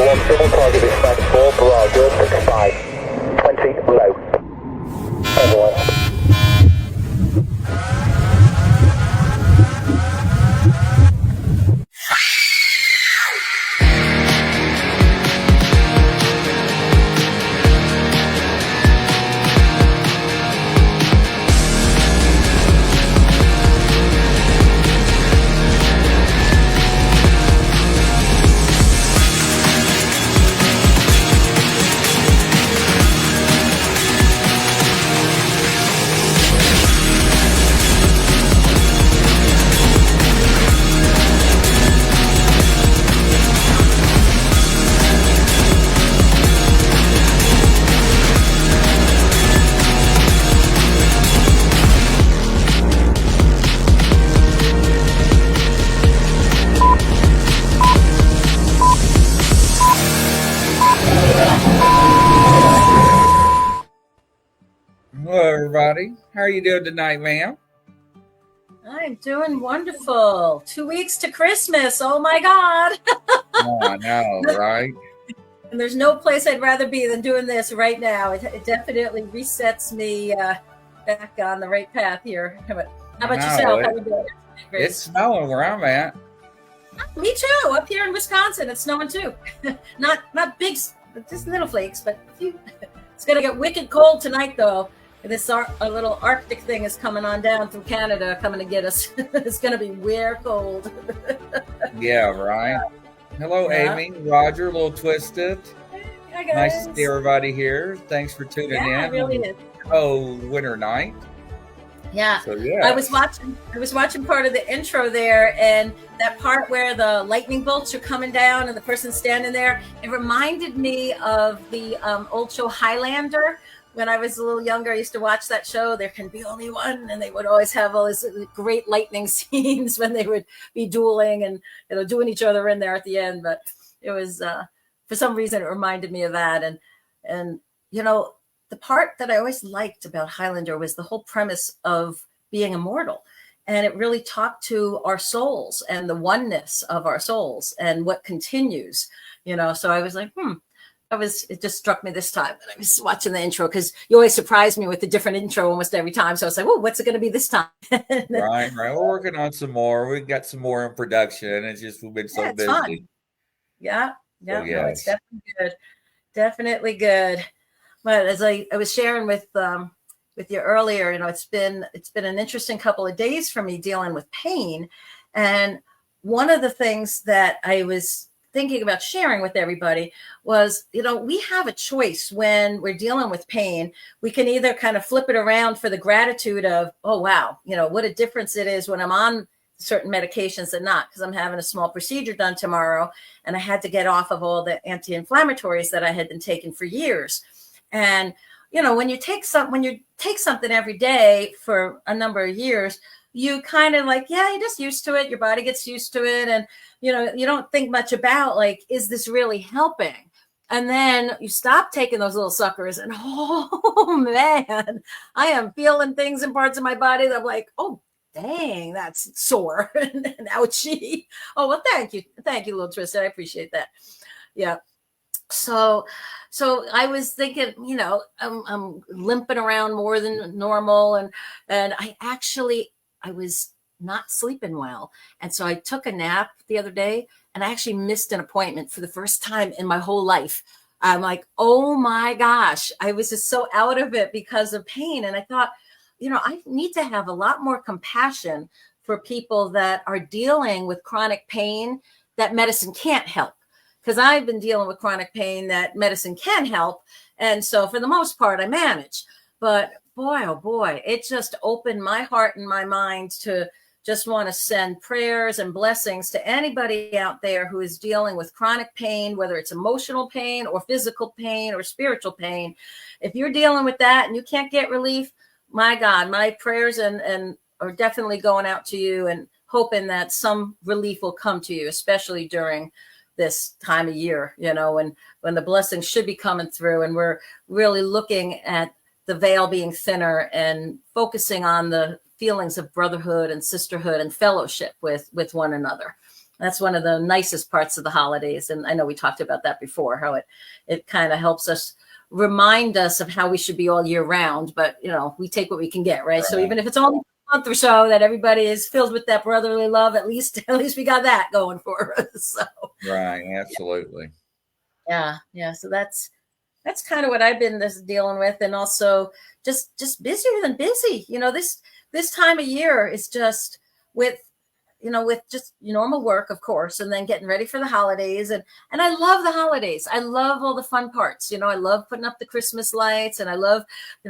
one, civil target is flight 4, Barrage, 65, 20 low. Everyone. Hello, everybody. How are you doing tonight, ma'am? I'm doing wonderful. 2 weeks to Christmas. Oh my God. Oh, I know, right? And there's no place I'd rather be than doing this right now. It definitely resets me back on the right path here. How about yourself? How are you doing? It's snowing where I'm at. Me too. Up here in Wisconsin, it's snowing too. not big, just little flakes, but a few. It's going to get wicked cold tonight, though. This a little Arctic thing is coming on down from Canada, coming to get us. It's going to be weird cold. Yeah, right. Hello, Yeah. Amy, Roger, a little twisted. Hi, guys. Nice to see everybody here. Thanks for tuning Yeah, in. it really is. Oh, winter night. Yeah. So yeah, I was watching part of the intro there, and that part where the lightning bolts are coming down and the person's standing there, it reminded me of the old show Highlander. When I was a little younger, I used to watch that show. There can be only one, and they would always have all these great lightning scenes when they would be dueling and doing each other in there at the end. But it was for some reason it reminded me of that, and the part that I always liked about Highlander was the whole premise of being immortal. And it really talked to our souls and the oneness of our souls and what continues, So I was like, it just struck me this time. And I was watching the intro because you always surprise me with a different intro almost every time. So I was like, what's it going to be this time? right. We're working on some more. We got some more in production. It's just we've been so busy. Fun. Yeah. So, No, it's definitely good. Definitely good. But as I was sharing with you earlier, it's been an interesting couple of days for me dealing with pain. And one of the things that I was thinking about sharing with everybody was, we have a choice when we're dealing with pain. We can either kind of flip it around for the gratitude of, oh, wow, what a difference it is when I'm on certain medications and not, because I'm having a small procedure done tomorrow and I had to get off of all the anti-inflammatories that I had been taking for years. And, when you take something every day for a number of years, you kind of you're just used to it. Your body gets used to it. And, you don't think much about is this really helping? And then you stop taking those little suckers and, oh man, I am feeling things in parts of my body that I'm like, oh, dang, that's sore and ouchy. Oh, well, thank you, little Tristan. I appreciate that. Yeah. So I was thinking, I'm limping around more than normal, and I was not sleeping well, and so I took a nap the other day, and I actually missed an appointment for the first time in my whole life. I'm like, oh my gosh, I was just so out of it because of pain, and I thought, I need to have a lot more compassion for people that are dealing with chronic pain that medicine can't help. Because I've been dealing with chronic pain that medicine can help. And so for the most part, I manage. But boy, oh boy, it just opened my heart and my mind to just want to send prayers and blessings to anybody out there who is dealing with chronic pain, whether it's emotional pain or physical pain or spiritual pain. If you're dealing with that and you can't get relief, my God, my prayers and are definitely going out to you and hoping that some relief will come to you, especially during this time of year, when the blessings should be coming through and we're really looking at the veil being thinner and focusing on the feelings of brotherhood and sisterhood and fellowship with one another. That's one of the nicest parts of the holidays. And I know we talked about that before, how it kind of helps us remind us of how we should be all year round. But, we take what we can get, right? So even if it's only a month or so that everybody is filled with that brotherly love, at least we got that going for us. So Right. Absolutely. yeah. So that's kind of what I've been dealing with. And also just busier than busy. This time of year is just with just normal work, of course, and then getting ready for the holidays. And I love the holidays. I love all the fun parts. I love putting up the Christmas lights, and I love,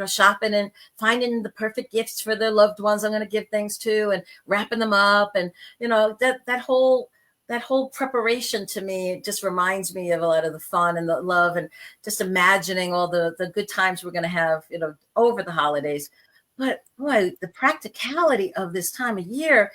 shopping and finding the perfect gifts for the loved ones I'm going to give things to, and wrapping them up. And, that whole preparation to me just reminds me of a lot of the fun and the love, and just imagining all the good times we're going to have, over the holidays. But boy, the practicality of this time of year.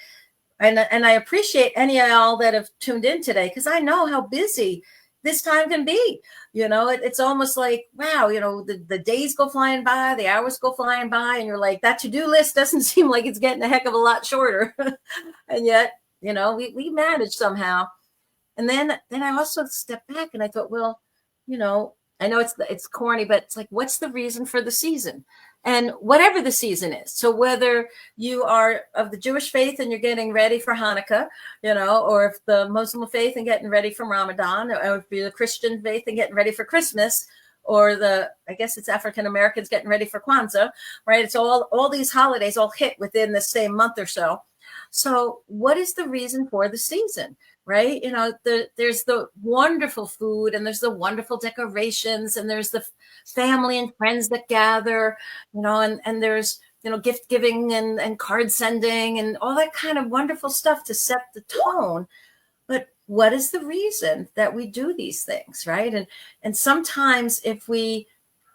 And I appreciate any of y'all that have tuned in today, because I know how busy this time can be. It's almost like, wow, the days go flying by, the hours go flying by, and you're like, that to-do list doesn't seem like it's getting a heck of a lot shorter. And yet, we managed somehow. And then I also stepped back and I thought, well, I know it's corny, but it's like, what's the reason for the season? And whatever the season is. So whether you are of the Jewish faith and you're getting ready for Hanukkah, or if the Muslim faith and getting ready for Ramadan, or if you're the Christian faith and getting ready for Christmas, or I guess it's African Americans getting ready for Kwanzaa, right? It's all these holidays all hit within the same month or so. So what is the reason for the season? Right? There's the wonderful food, and there's the wonderful decorations, and there's the family and friends that gather, and there's, gift giving and card sending and all that kind of wonderful stuff to set the tone. But what is the reason that we do these things? Right. And sometimes if we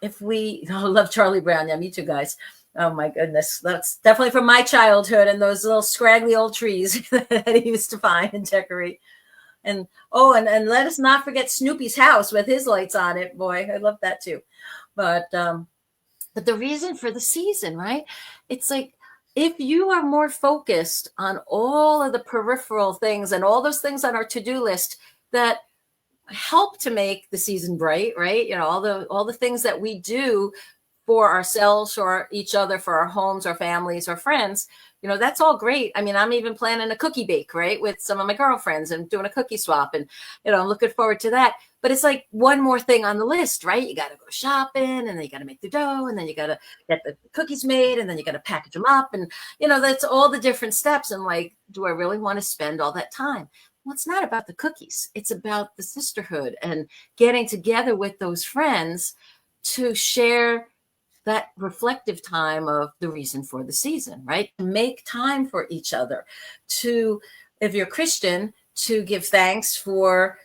I love Charlie Brown. Yeah, me too, guys. Oh my goodness. That's definitely from my childhood, and those little scraggly old trees that he used to find and decorate. And let us not forget Snoopy's house with his lights on it. Boy, I love that too. But the reason for the season, right? It's like, if you are more focused on all of the peripheral things and all those things on our to-do list that help to make the season bright, right? All the things that we do for ourselves, for each other, for our homes, our families, our friends, that's all great. I mean, I'm even planning a cookie bake, right, with some of my girlfriends, and doing a cookie swap, and, I'm looking forward to that. But it's like one more thing on the list, right? You got to go shopping, and then you got to make the dough, and then you got to get the cookies made, and then you got to package them up. And, that's all the different steps. And like, do I really want to spend all that time? Well, it's not about the cookies. It's about the sisterhood and getting together with those friends to share that reflective time of the reason for the season, right? Make time for each other, to, if you're Christian, to give thanks for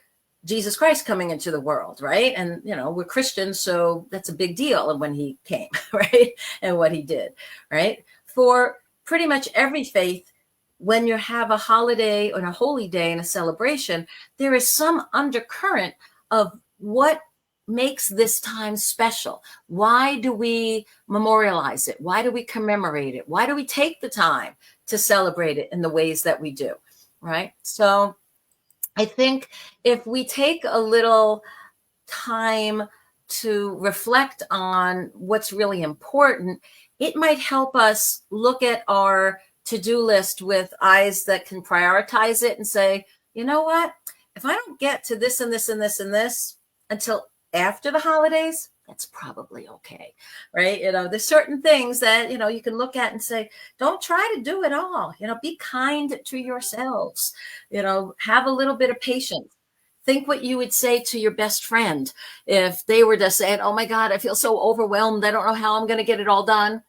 Jesus Christ coming into the world, right? And, we're Christians, so that's a big deal. And when he came, right? And what he did, right? For pretty much every faith, when you have a holiday or a holy day and a celebration, there is some undercurrent of what makes this time special. Why do we memorialize it? Why do we commemorate it? Why do we take the time to celebrate it in the ways that we do? Right. So I think if we take a little time to reflect on what's really important, it might help us look at our to-do list with eyes that can prioritize it and say, you know what? If I don't get to this and this and this and this until after the holidays, that's probably okay, right? There's certain things that, you can look at and say, don't try to do it all. Be kind to yourselves, have a little bit of patience. Think what you would say to your best friend if they were just saying, oh my God, I feel so overwhelmed. I don't know how I'm going to get it all done.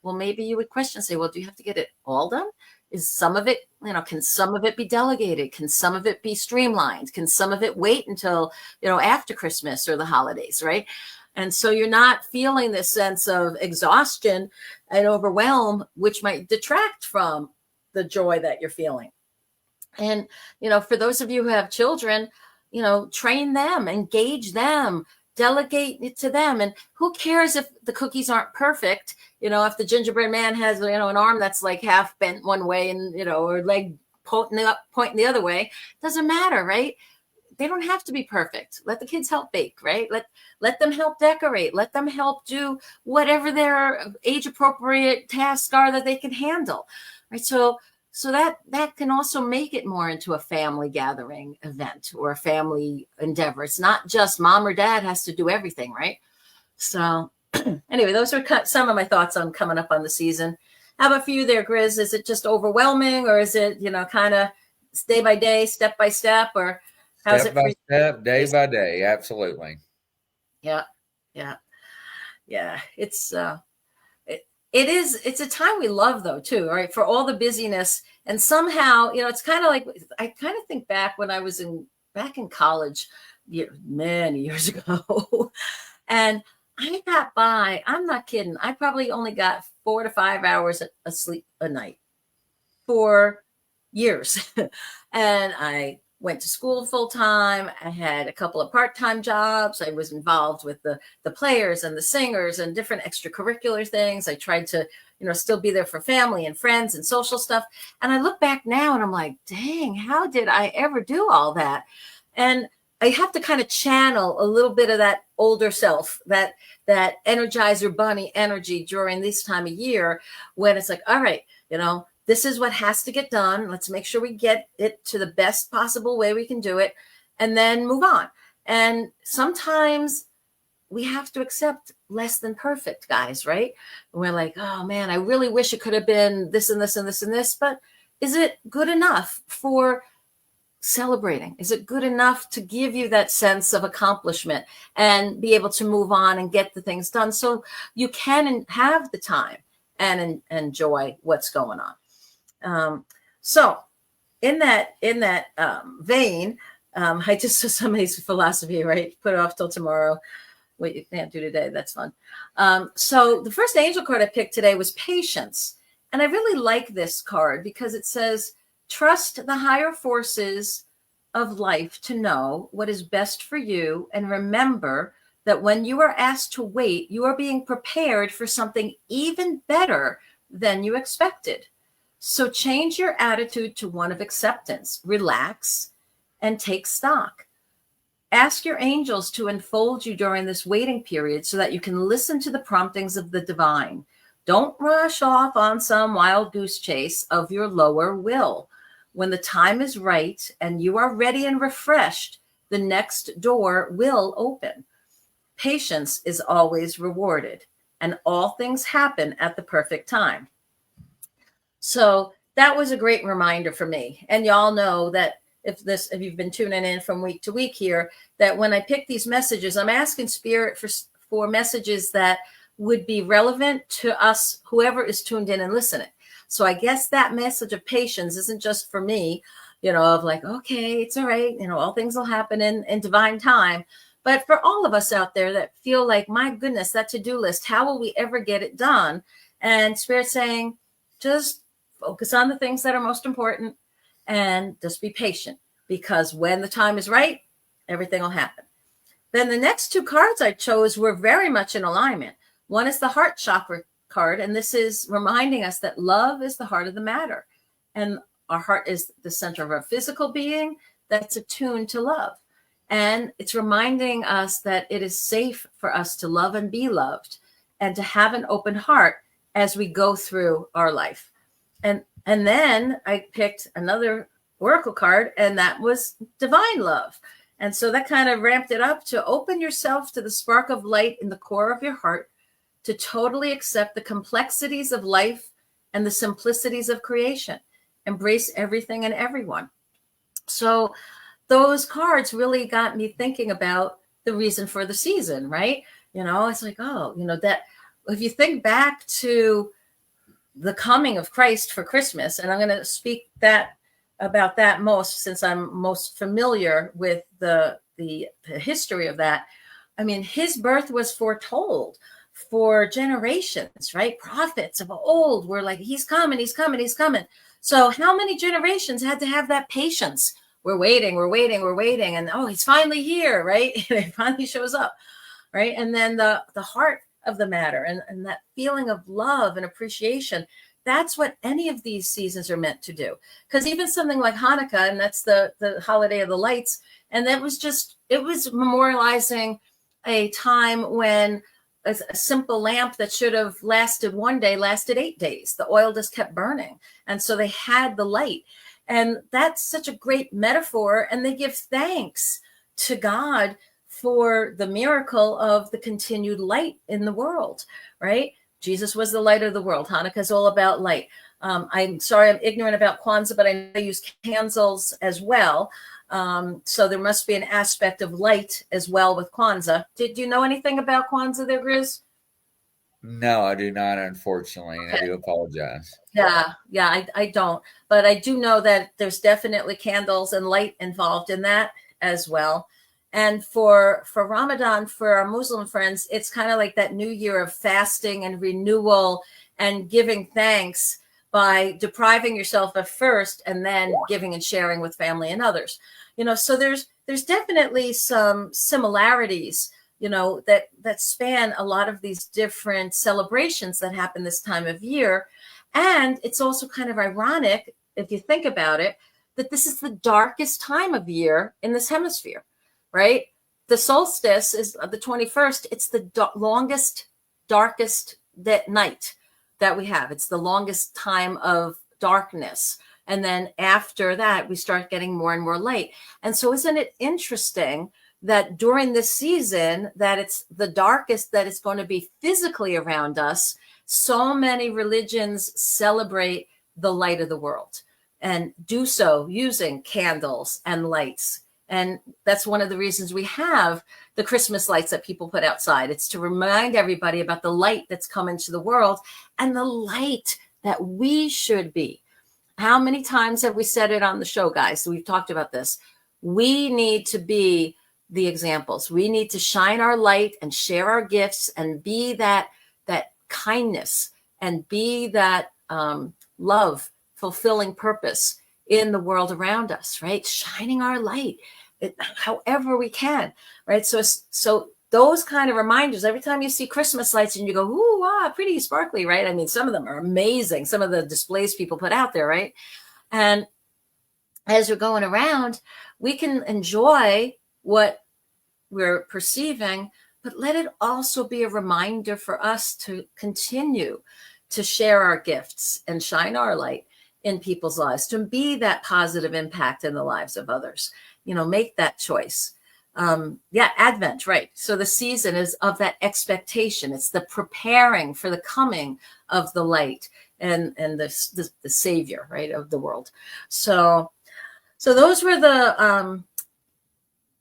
Well, maybe you would question, say, well, do you have to get it all done? Is some of it, can some of it be delegated? Can some of it be streamlined? Can some of it wait until, after Christmas or the holidays, right? And so you're not feeling this sense of exhaustion and overwhelm, which might detract from the joy that you're feeling. And, for those of you who have children, train them, engage them, delegate it to them. And who cares if the cookies aren't perfect? If the gingerbread man has, an arm that's like half bent one way and, or leg pointing the other way. Doesn't matter, right? They don't have to be perfect. Let the kids help bake, right? Let them help decorate. Let them help do whatever their age appropriate tasks are that they can handle, right? So that can also make it more into a family gathering event or a family endeavor. It's not just mom or dad has to do everything, right? So anyway, those are some of my thoughts on coming up on the season. How about for you there, Grizz? Is it just overwhelming, or is it, kind of day by day, step by step, or how's Step it by for you? step, day by day. Absolutely. Yeah. It's it's a time we love though too, right? For all the busyness, and somehow, it's kind of like, I kind of think back when I was back in college many years ago, and I got by. I'm not kidding. I probably only got 4 to 5 hours of sleep a night for years. And I went to school full time. I had a couple of part-time jobs. I was involved with the players and the singers and different extracurricular things. I tried to, still be there for family and friends and social stuff. And I look back now and I'm like, dang, how did I ever do all that? And I have to kind of channel a little bit of that older self, that Energizer Bunny energy during this time of year, when it's like, all right, this is what has to get done. Let's make sure we get it to the best possible way we can do it, and then move on. And sometimes we have to accept less than perfect, guys, right? And we're like, oh man, I really wish it could have been this and this and this and this, but is it good enough for celebrating? Is it good enough to give you that sense of accomplishment and be able to move on and get the things done so you can have the time and enjoy what's going on? So in that vein, I just saw somebody's philosophy, right? Put it off till tomorrow. What you can't do today, that's fun. So the first angel card I picked today was patience. And I really like this card because it says, trust the higher forces of life to know what is best for you. And remember that when you are asked to wait, you are being prepared for something even better than you expected. So change your attitude to one of acceptance, relax, and take stock. Ask your angels to enfold you during this waiting period so that you can listen to the promptings of the divine. Don't rush off on some wild goose chase of your lower will. When the time is right and you are ready and refreshed, the next door will open. Patience is always rewarded, and all things happen at the perfect time. So that was a great reminder for me. And y'all know that if you've been tuning in from week to week here, that when I pick these messages, I'm asking Spirit for messages that would be relevant to us, whoever is tuned in and listening. So I guess that message of patience isn't just for me, of like, okay, it's all right. All things will happen in divine time. But for all of us out there that feel like, my goodness, that to-do list, how will we ever get it done? And Spirit saying, just focus on the things that are most important and just be patient, because when the time is right, everything will happen. Then the next two cards I chose were very much in alignment. One is the heart chakra card, and this is reminding us that love is the heart of the matter. And our heart is the center of our physical being that's attuned to love. And it's reminding us that it is safe for us to love and be loved and to have an open heart as we go through our life. And then I picked another oracle card, and that was divine love. And so that kind of ramped it up to open yourself to the spark of light in the core of your heart, to totally accept the complexities of life and the simplicities of creation. Embrace everything and everyone. So those cards really got me thinking about the reason for the season, right? It's like, that if you think back to the coming of Christ for Christmas, and I'm going to speak about that most, since I'm most familiar with the history of that. I mean, his birth was foretold for generations, right? Prophets of old were like, he's coming, he's coming, he's coming. So how many generations had to have that patience? We're waiting. And he's finally here, right? He finally shows up, right? And then the heart of the matter and that feeling of love and appreciation that's what any of these seasons are meant to do. Because even something like Hanukkah, and that's the holiday of the lights, and that was just, it was memorializing a time when a simple lamp that should have lasted one day lasted 8 days. The oil just kept burning. And so they had the light. And that's such a great metaphor. And they give thanks to God for the miracle of the continued light in the world, right? Jesus was the light of the world. Hanukkah is all about light. I'm sorry, I'm ignorant about Kwanzaa, but I know they use candles as well. So there must be an aspect of light as well with Kwanzaa. Did you know anything about Kwanzaa there, Grizz? No, I do not, unfortunately. And I do apologize. Yeah, I don't. But I do know that there's definitely candles and light involved in that as well. And for Ramadan, for our Muslim friends, it's kind of like that new year of fasting and renewal and giving thanks by depriving yourself at first and then giving and sharing with family and others. You know, so there's definitely some similarities, you know, that span a lot of these different celebrations that happen this time of year. And it's also kind of ironic, if you think about it, that this is the darkest time of year in this hemisphere, right? The solstice is the 21st. It's the longest, darkest night that we have. It's the longest time of darkness. And then after that, we start getting more and more light. And so isn't it interesting that during this season, that it's the darkest that it's going to be physically around us, so many religions celebrate the light of the world and do so using candles and lights. And that's one of the reasons we have the Christmas lights that people put outside. It's to remind everybody about the light that's come into the world and the light that we should be. How many times have we said it on the show, guys? We've talked about this. We need to be the examples. We need to shine our light and share our gifts and be that kindness and be that love, fulfilling purpose in the world around us, right? Shining our light however we can, right? So those kind of reminders, every time you see Christmas lights and you go, ooh, wow, pretty sparkly, right? I mean, some of them are amazing. Some of the displays people put out there, right? And as we're going around, we can enjoy what we're perceiving, but let it also be a reminder for us to continue to share our gifts and shine our light in people's lives, to be that positive impact in the lives of others. You know, make that choice. Advent, right? So the season is of that expectation. It's the preparing for the coming of the light and the Savior, right, of the world. So those were the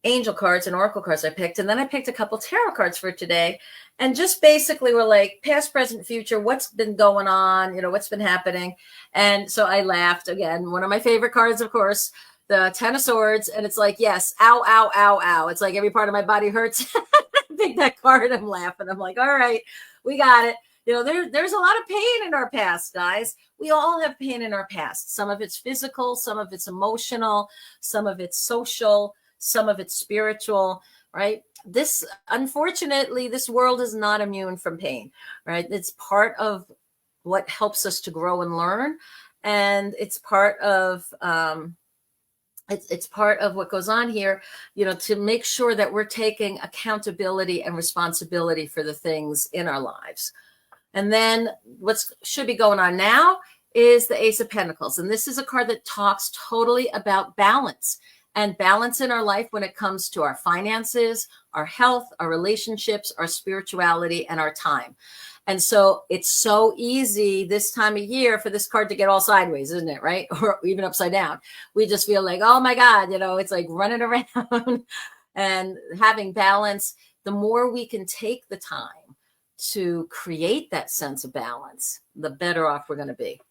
angel cards and oracle cards I picked. And then I picked a couple tarot cards for today. And just basically were like past, present, future, what's been going on, you know, what's been happening. And so I laughed again. One of my favorite cards, of course, the Ten of Swords. And it's like, yes, ow, ow, ow, ow. It's like every part of my body hurts. I picked that card. I'm laughing. I'm like, all right, we got it. You know, there's a lot of pain in our past, guys. We all have pain in our past. Some of it's physical, some of it's emotional, some of it's social, some of it's spiritual, right? Unfortunately, this world is not immune from pain, right? It's part of what helps us to grow and learn. And it's part of, it's part of what goes on here, you know, to make sure that we're taking accountability and responsibility for the things in our lives. And then what should be going on now is the Ace of Pentacles. And this is a card that talks totally about balance. And balance in our life when it comes to our finances, our health, our relationships, our spirituality, and our time. And so it's so easy this time of year for this card to get all sideways, isn't it? Right? Or even upside down. We just feel like, oh my God, you know, it's like running around and having balance. The more we can take the time to create that sense of balance, the better off we're going to be.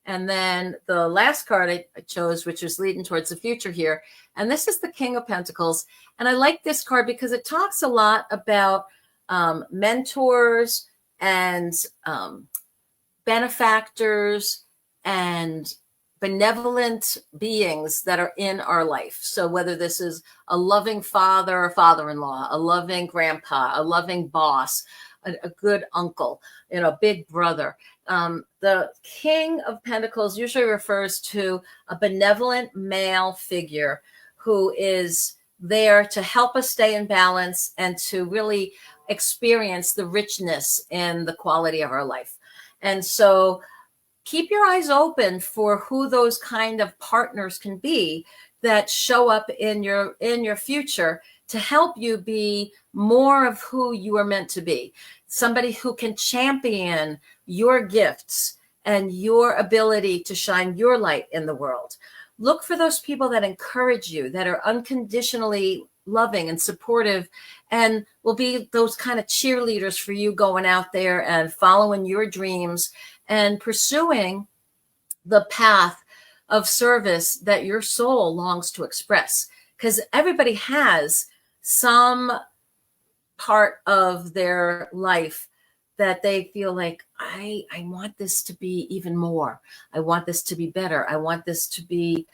And then the last card I chose, which was leading towards the future here. And this is the King of Pentacles. And I like this card because it talks a lot about mentors and benefactors and benevolent beings that are in our life. So whether this is a loving father or father-in-law, a loving grandpa, a loving boss, a good uncle, you know, big brother, The King of Pentacles usually refers to a benevolent male figure who is there to help us stay in balance and to really experience the richness in the quality of our life. And so keep your eyes open for who those kind of partners can be that show up in your future to help you be more of who you are meant to be. Somebody who can champion your gifts and your ability to shine your light in the world. Look for those people that encourage you, that are unconditionally loving and supportive, and will be those kind of cheerleaders for you going out there and following your dreams and pursuing the path of service that your soul longs to express. Because everybody has some part of their life that they feel like, I want this to be even more. I want this to be better. I want this to be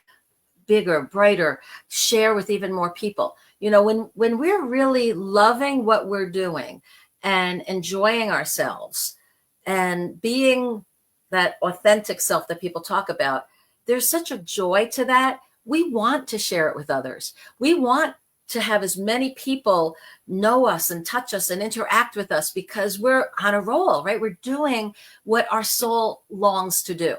bigger, brighter, share with even more people. You know, when we're really loving what we're doing and enjoying ourselves and being that authentic self that people talk about, there's such a joy to that. We want to share it with others. We want to have as many people know us and touch us and interact with us because we're on a roll, right? We're doing what our soul longs to do.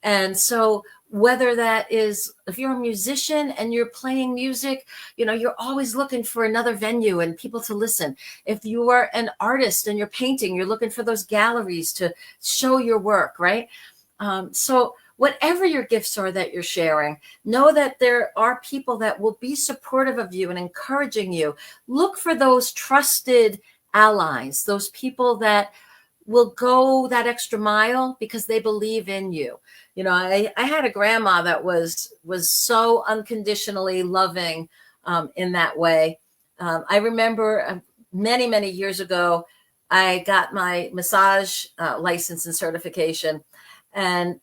And so whether that is, if you're a musician and you're playing music, you know, you're always looking for another venue and people to listen. If you are an artist and you're painting, you're looking for those galleries to show your work, right? So whatever your gifts are that you're sharing, know that there are people that will be supportive of you and encouraging you. Look for those trusted allies, those people that will go that extra mile because they believe in you. You know, I had a grandma that was so unconditionally loving in that way. I remember many, many years ago, I got my massage license and certification, and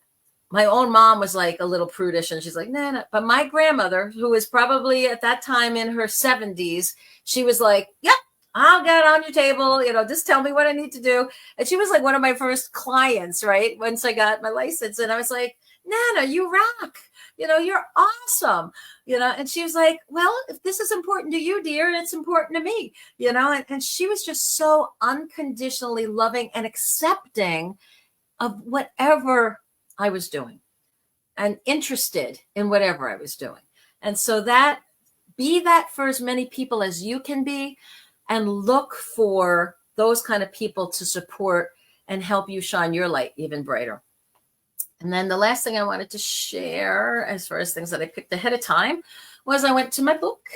my own mom was like a little prudish and she's like, nah. But my grandmother, who was probably at that time in her 70s, she was like, yep, I'll get on your table, you know, just tell me what I need to do. And she was like one of my first clients, right? Once I got my license. And I was like, Nana, you rock, you know, you're awesome, you know? And she was like, well, if this is important to you, dear, it's important to me, you know? And she was just so unconditionally loving and accepting of whatever I was doing and interested in whatever I was doing. And so that, be that for as many people as you can be, and look for those kind of people to support and help you shine your light even brighter. And then the last thing I wanted to share, as far as things that I picked ahead of time, was I went to my book,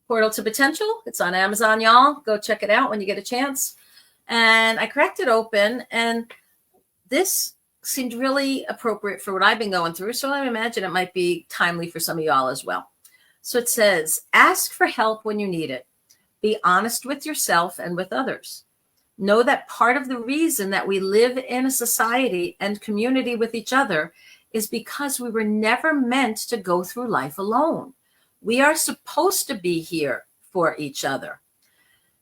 Portal to Potential. It's on Amazon, y'all. Go check it out when you get a chance. And I cracked it open, and this seemed really appropriate for what I've been going through. So I imagine it might be timely for some of y'all as well. So it says, ask for help when you need it. Be honest with yourself and with others. Know that part of the reason that we live in a society and community with each other is because we were never meant to go through life alone. We are supposed to be here for each other.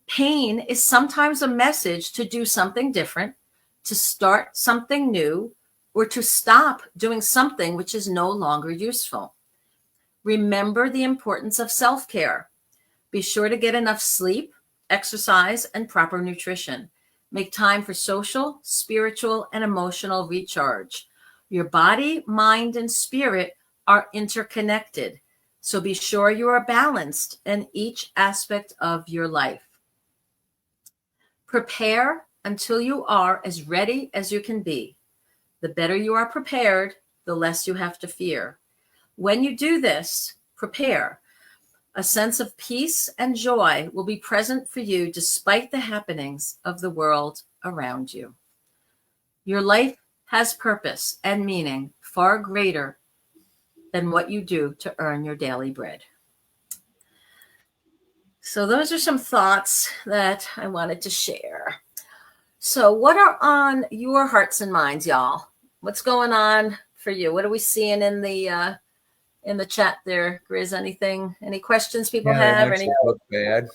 Pain is sometimes a message to do something different, to start something new, or to stop doing something which is no longer useful. Remember the importance of self-care. Be sure to get enough sleep, exercise, and proper nutrition. Make time for social, spiritual, and emotional recharge. Your body, mind, and spirit are interconnected, so be sure you are balanced in each aspect of your life. Prepare until you are as ready as you can be. The better you are prepared, the less you have to fear. When you do this, prepare. A sense of peace and joy will be present for you despite the happenings of the world around you. Your life has purpose and meaning far greater than what you do to earn your daily bread. So those are some thoughts that I wanted to share. So what are on your hearts and minds, y'all? What's going on for you? What are we seeing in the chat there, Grizz? Anything? Any questions people have? Any? Look bad.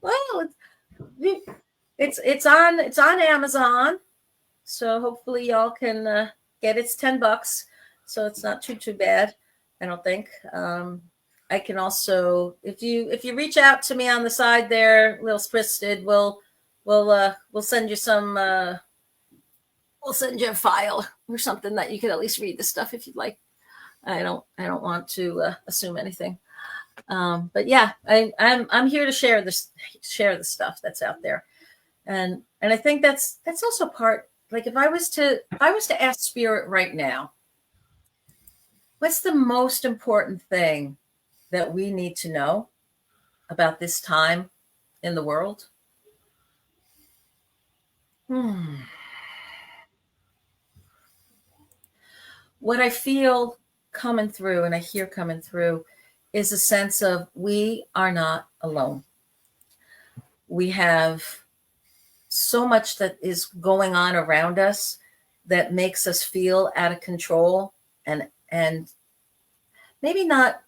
Well, It's on Amazon, so hopefully y'all can get it's $10, so it's not too bad. I don't think. I can also, if you reach out to me on the side there, Lil Twisted, we'll send you some. We'll send you a file or something that you can at least read the stuff if you'd like. I don't want to assume anything. But yeah, I'm here to share the stuff that's out there, and I think that's also part. Like if I was to ask Spirit right now, what's the most important thing that we need to know about this time in the world? What I feel coming through and I hear coming through is a sense of we are not alone. We have so much that is going on around us that makes us feel out of control and maybe not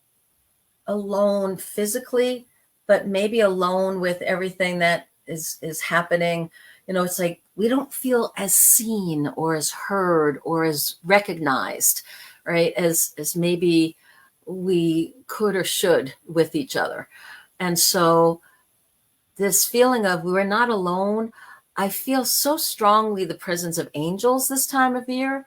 alone physically, but maybe alone with everything that is happening. It's like we don't feel as seen or as heard or as recognized, right? As maybe we could or should with each other. And so this feeling of we're not alone, I feel so strongly the presence of angels this time of year.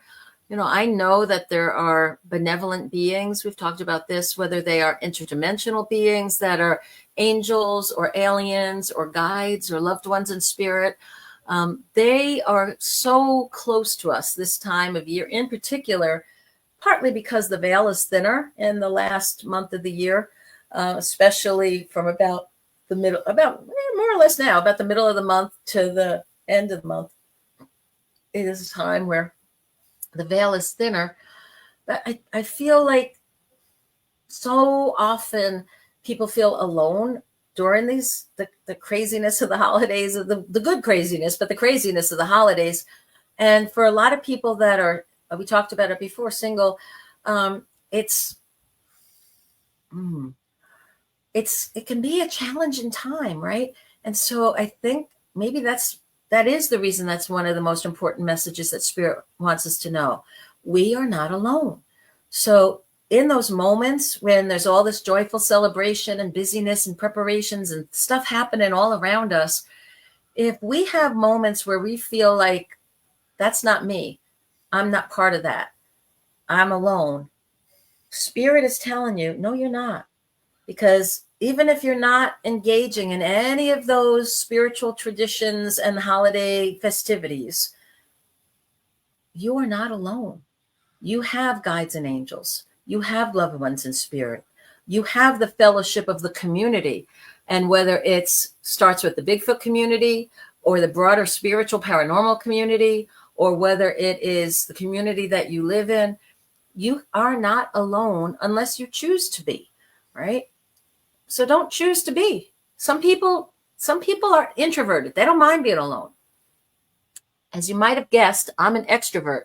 I know that there are benevolent beings. We've talked about this, whether they are interdimensional beings that are angels or aliens or guides or loved ones in spirit. They are so close to us this time of year in particular, partly because the veil is thinner in the last month of the year, especially from about the middle, more or less now, about the middle of the month to the end of the month. It is a time where the veil is thinner, but I feel like so often people feel alone during the craziness of the holidays, the good craziness, but the craziness of the holidays. And for a lot of people that are, we talked about it before, single, it can be a challenging time, right? And so I think maybe that is the reason that's one of the most important messages that Spirit wants us to know. We are not alone. So in those moments when there's all this joyful celebration and busyness and preparations and stuff happening all around us, if we have moments where we feel like that's not me, I'm not part of that, I'm alone, Spirit is telling you, no, you're not. Because even if you're not engaging in any of those spiritual traditions and holiday festivities, you are not alone. You have guides and angels. You have loved ones in spirit. You have the fellowship of the community. And whether it starts with the Bigfoot community or the broader spiritual paranormal community, or whether it is the community that you live in, you are not alone unless you choose to be, right? So don't choose to be. Some people are introverted. They don't mind being alone. As you might have guessed, I'm an extrovert.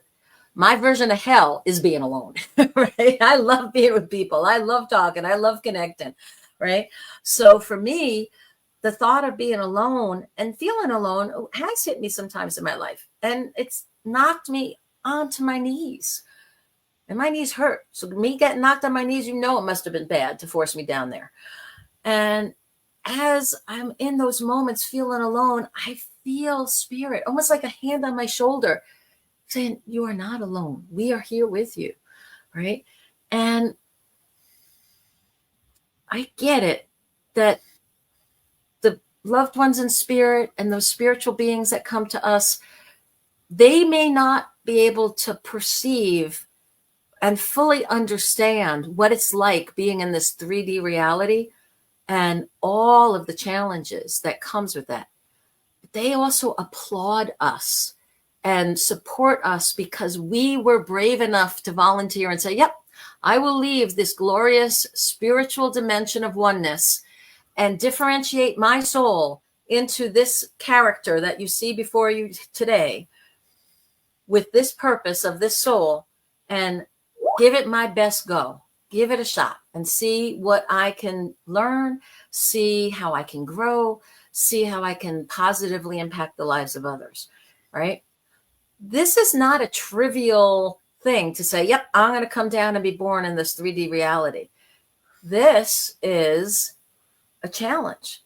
My version of hell is being alone, right? I love being with people. I love talking. I love connecting, right? So for me, the thought of being alone and feeling alone has hit me sometimes in my life. And it's knocked me onto my knees. And my knees hurt. So me getting knocked on my knees, it must have been bad to force me down there. And as I'm in those moments feeling alone, I feel Spirit, almost like a hand on my shoulder, saying, you are not alone. We are here with you, right? And I get it that the loved ones in spirit and those spiritual beings that come to us, they may not be able to perceive and fully understand what it's like being in this 3D reality and all of the challenges that comes with that. But they also applaud us and support us because we were brave enough to volunteer and say, yep, I will leave this glorious spiritual dimension of oneness and differentiate my soul into this character that you see before you today with this purpose of this soul and give it my best go. give it a shot and see what I can learn, see how I can grow, see how I can positively impact the lives of others, right? This is not a trivial thing to say, yep, I'm going to come down and be born in this 3D reality. This is a challenge.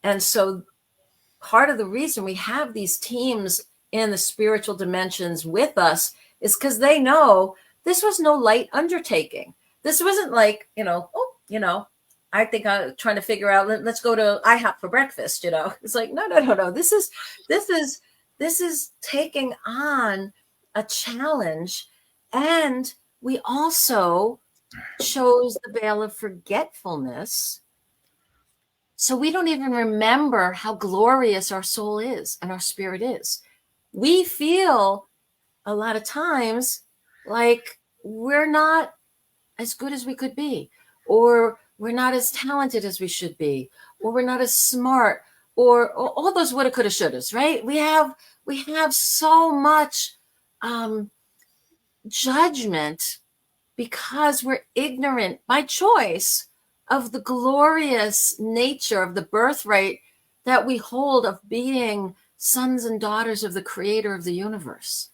And so part of the reason we have these teams in the spiritual dimensions with us is because they know this was no light undertaking. This wasn't like, I think I'm trying to figure out, let's go to IHOP for breakfast, It's like, no. This is taking on a challenge. And we also chose the veil of forgetfulness. So we don't even remember how glorious our soul is and our spirit is. We feel a lot of times like we're not as good as we could be, or we're not as talented as we should be, or we're not as smart, or all those woulda, coulda, shouldas, right? We have so much judgment because we're ignorant by choice of the glorious nature of the birthright that we hold of being sons and daughters of the creator of the universe.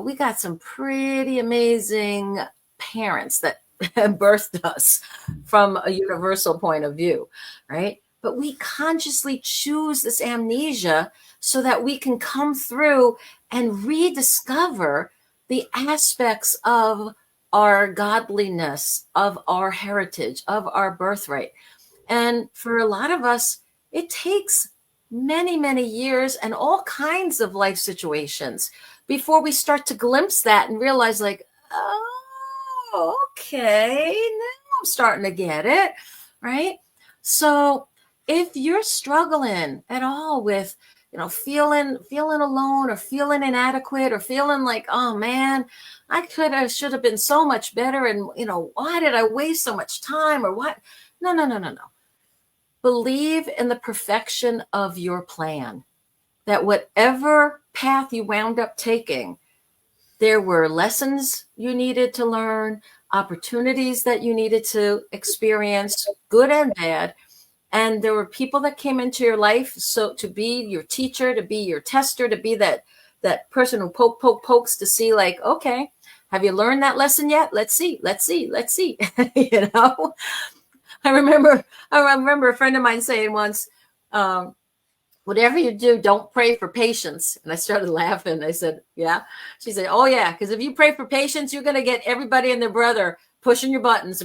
We got some pretty amazing parents that birthed us from a universal point of view, right? But we consciously choose this amnesia so that we can come through and rediscover the aspects of our godliness, of our heritage, of our birthright. And for a lot of us, it takes many, many years and all kinds of life situations before we start to glimpse that and realize like, oh, okay, now I'm starting to get it, right? So if you're struggling at all with, feeling alone or feeling inadequate or feeling like, oh man, should have been so much better. And, why did I waste so much time or what? No. Believe in the perfection of your plan, that whatever path you wound up taking, there were lessons you needed to learn, opportunities that you needed to experience, good and bad. And there were people that came into your life. So to be your teacher, to be your tester, to be that person who pokes to see like, okay, have you learned that lesson yet? Let's see. I remember a friend of mine saying once, whatever you do, don't pray for patience. And I started laughing. I said, yeah. She said, oh yeah, because if you pray for patience, you're going to get everybody and their brother pushing your buttons.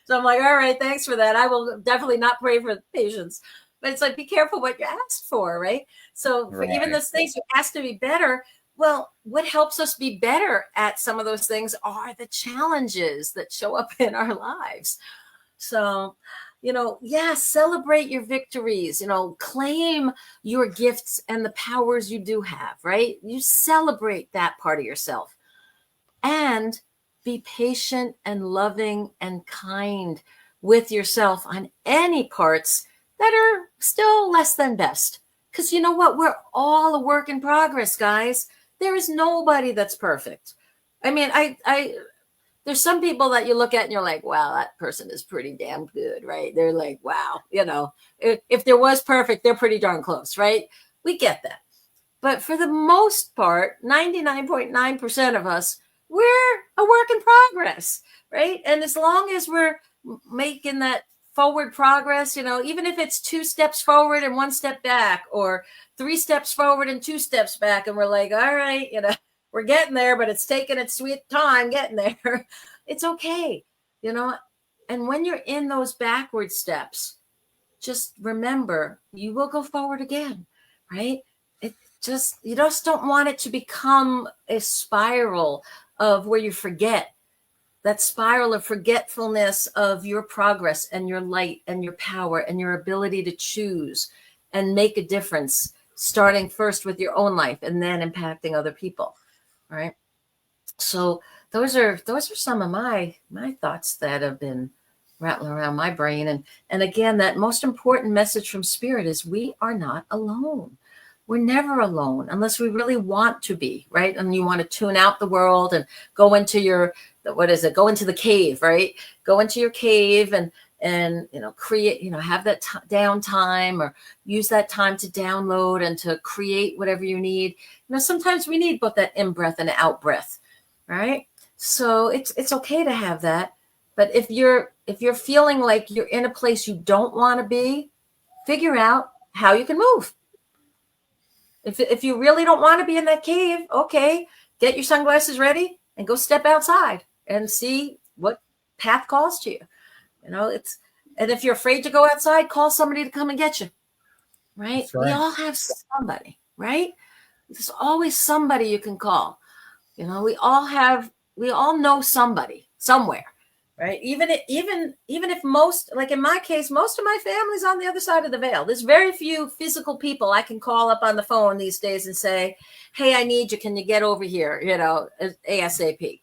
So I'm like, all right, thanks for that. I will definitely not pray for patience. But it's like, be careful what you ask for, right? So for even those things you ask to be better, well, what helps us be better at some of those things are the challenges that show up in our lives. So, celebrate your victories, claim your gifts and the powers you do have, right? You celebrate that part of yourself. And be patient and loving and kind with yourself on any parts that are still less than best. Because you know what? We're all a work in progress, guys. There is nobody that's perfect. I mean, there's some people that you look at and you're like, wow, that person is pretty damn good, right? They're like, wow, if there was perfect, they're pretty darn close, right? We get that. But for the most part, 99.9% of us, we're a work in progress, right? And as long as we're making that forward progress, even if it's 2 steps forward and 1 step back, or 3 steps forward and 2 steps back, and we're like, all right, we're getting there, but it's taking its sweet time getting there. It's okay, And when you're in those backward steps, just remember, you will go forward again, right? You just don't want it to become a spiral of where you forget, that spiral of forgetfulness of your progress and your light and your power and your ability to choose and make a difference, starting first with your own life and then impacting other people. Right. So those are some of my thoughts that have been rattling around my brain. And again, that most important message from Spirit is we are not alone. we're never alone unless we really want to be, right? And you want to tune out the world and go into your, go into the cave, right? Go into your cave and create, have that downtime, or use that time to download and to create whatever you need. Sometimes we need both that in breath and out breath, right? So it's okay to have that. But if you're feeling like you're in a place you don't want to be, figure out how you can move. If you really don't want to be in that cave, okay, get your sunglasses ready and go step outside and see what path calls to you. And if you're afraid to go outside, call somebody to come and get you. Right? We all have somebody, right? There's always somebody you can call. We all know somebody somewhere, right? Even if most, like in my case, most of my family's on the other side of the veil. There's very few physical people I can call up on the phone these days and say, hey, I need you. Can you get over here? ASAP.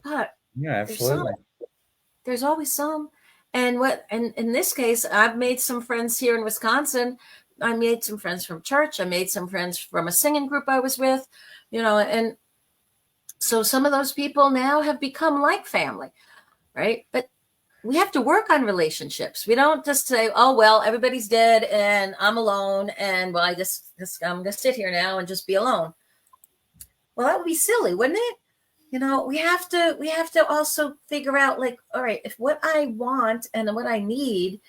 But yeah, absolutely. There's always some. And in this case, I've made some friends here in Wisconsin. I made some friends from church. I made some friends from a singing group I was with, and so some of those people now have become like family, right? But we have to work on relationships. We don't just say, oh, well, everybody's dead and I'm alone. And well, I'm going to sit here now and just be alone. Well, that would be silly, wouldn't it? We have to also figure out, like, all right, if what I want and what I need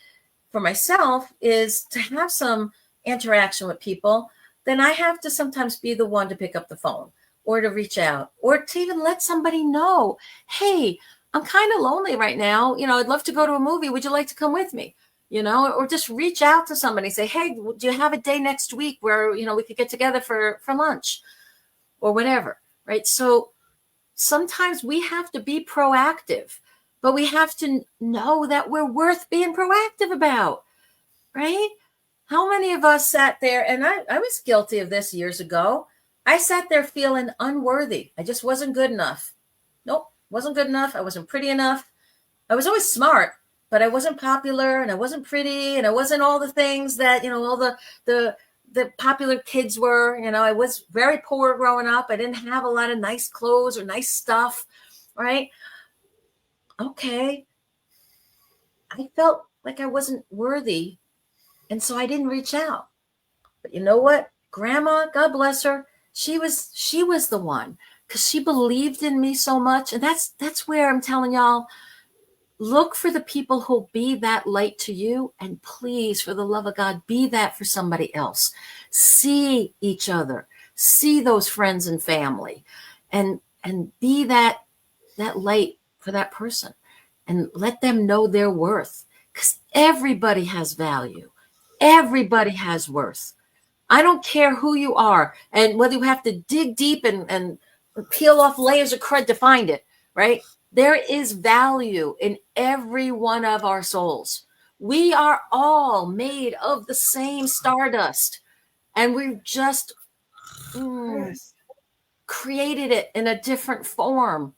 for myself is to have some interaction with people, then I have to sometimes be the one to pick up the phone or to reach out or to even let somebody know, hey, I'm kind of lonely right now. I'd love to go to a movie. Would you like to come with me? Or just reach out to somebody, say, hey, do you have a day next week where, we could get together for lunch or whatever, right? So sometimes we have to be proactive, but we have to know that we're worth being proactive about, right? How many of us sat there, and I was guilty of this years ago. I sat there feeling unworthy. I just wasn't good enough. Nope, wasn't good enough. I wasn't pretty enough. I was always smart, but I wasn't popular, and I wasn't pretty, and I wasn't all the things that, all the popular kids were. I was very poor growing up. I didn't have a lot of nice clothes or nice stuff, right? Okay. I felt like I wasn't worthy, and so I didn't reach out. But you know what? Grandma, God bless her, she was the one, because she believed in me so much. And that's where I'm telling y'all, look for the people who'll be that light to you. And please, for the love of God, be that for somebody else. See each other, see those friends and family, and be that light for that person, and let them know their worth, because everybody has value. Everybody has worth. I don't care who you are, and whether you have to dig deep and peel off layers of crud to find it, right? There is value in every one of our souls. We are all made of the same stardust, and we've just created it in a different form.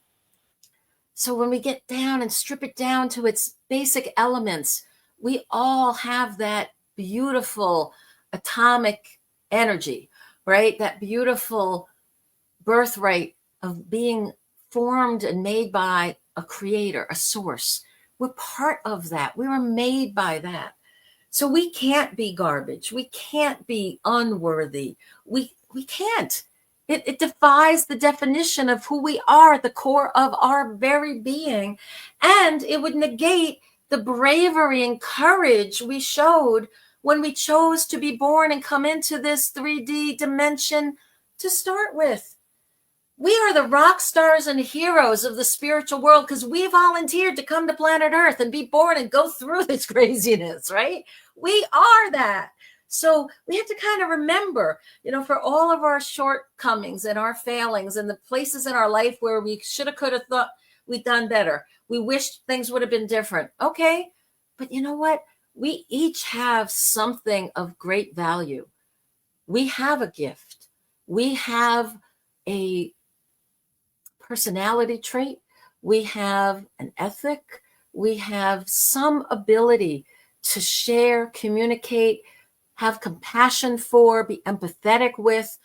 So when we get down and strip it down to its basic elements, we all have that beautiful atomic energy, right? That beautiful birthright of being formed and made by a creator, a source. We're part of that. We were made by that. So we can't be garbage. We can't be unworthy. We can't. It defies the definition of who we are at the core of our very being. And it would negate the bravery and courage we showed when we chose to be born and come into this 3D dimension to start with. We are the rock stars and heroes of the spiritual world because we volunteered to come to planet Earth and be born and go through this craziness, right? We are that. So we have to kind of remember, for all of our shortcomings and our failings and the places in our life where we should have, could have thought we'd done better. We wished things would have been different. Okay. But you know what? We each have something of great value. We have a gift. We have a personality trait. We have an ethic. We have some ability to share, communicate, have compassion for, be empathetic with,